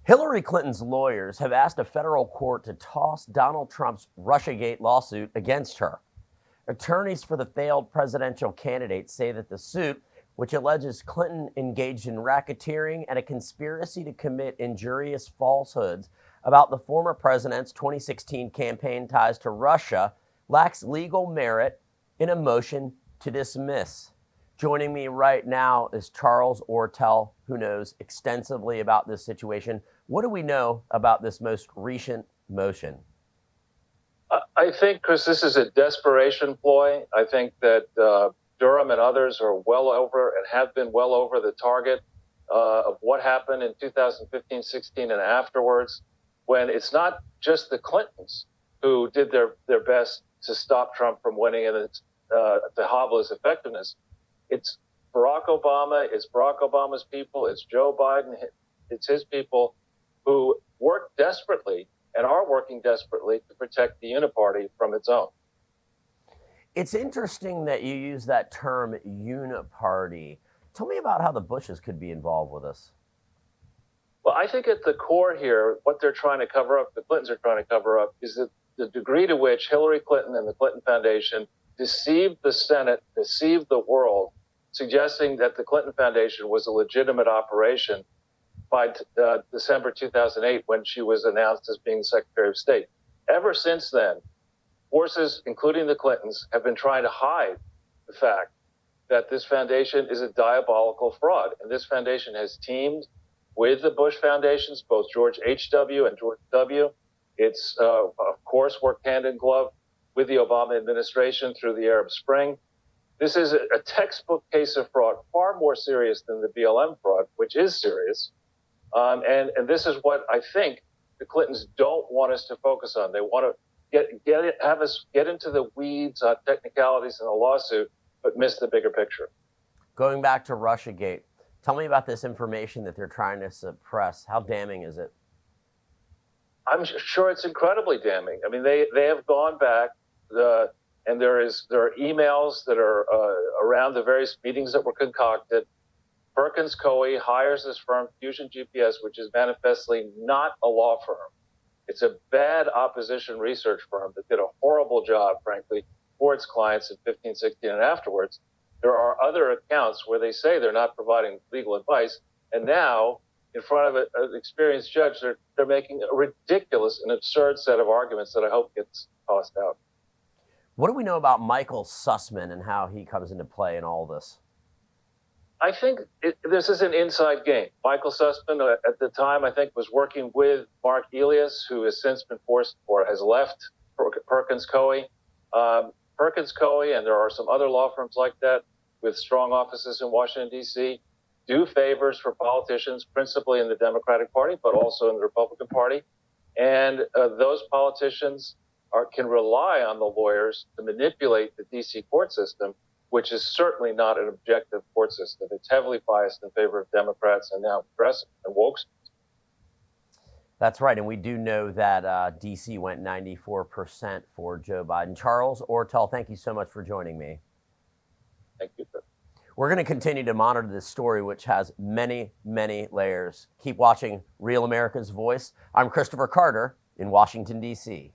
Hillary Clinton's lawyers have asked a federal court to toss Donald Trump's Russiagate lawsuit against her. Attorneys for the failed presidential candidate say that the suit, which alleges Clinton engaged in racketeering and a conspiracy to commit injurious falsehoods about the former president's 2016 campaign ties to Russia, lacks legal merit in a motion to dismiss. Joining me right now is Charles Ortel, who knows extensively about this situation. What do we know about this most recent motion? I think, Chris, this is a desperation ploy. I think that Durham and others are well over and have been well over the target of what happened in 2015, 16, and afterwards, when it's not just the Clintons who did their best to stop Trump from winning and to hobble his effectiveness. It's Barack Obama, it's Barack Obama's people, it's Joe Biden, it's his people who work desperately and are working desperately to protect the uniparty from its own. It's interesting that you use that term uniparty. Tell me about how the Bushes could be involved with this. Well, I think at the core here, what they're trying to cover up, the Clintons are trying to cover up, is that the degree to which Hillary Clinton and the Clinton Foundation deceived the Senate, deceived the world, suggesting that the Clinton Foundation was a legitimate operation by December 2008, when she was announced as being Secretary of State. Ever since then, forces, including the Clintons, have been trying to hide the fact that this foundation is a diabolical fraud. And this foundation has teamed with the Bush foundations, both George H.W. and George W. It's, of course, worked hand in glove with the Obama administration through the Arab Spring. This is a textbook case of fraud, far more serious than the BLM fraud, which is serious. And this is what I think the Clintons don't want us to focus on. They want to have us get into the weeds on technicalities in the lawsuit, but miss the bigger picture. Going back to Russiagate, tell me about this information that they're trying to suppress. How damning is it? I'm sure it's incredibly damning. I mean, they have gone back, and there are emails that are around the various meetings that were concocted. Perkins Coie hires this firm, Fusion GPS, which is manifestly not a law firm. It's a bad opposition research firm that did a horrible job, frankly, for its clients in 15, 16, and afterwards. There are other accounts where they say they're not providing legal advice, and now, in front of an experienced judge, they're making a ridiculous and absurd set of arguments that I hope gets tossed out. What do we know about Michael Sussman and how he comes into play in all this? I think this is an inside game. Michael Sussman, at the time, I think, was working with Mark Elias, who has since been forced or has left Perkins Coie. Perkins Coie, and there are some other law firms like that with strong offices in Washington, D.C., do favors for politicians, principally in the Democratic Party, but also in the Republican Party. And those politicians can rely on the lawyers to manipulate the D.C. court system, which is certainly not an objective court system. It's heavily biased in favor of Democrats and now progressive and woke. That's right, and we do know that D.C. went 94% for Joe Biden. Charles Ortel, thank you so much for joining me. Thank you, sir. We're going to continue to monitor this story, which has many, many layers. Keep watching Real America's Voice. I'm Christopher Carter in Washington, D.C.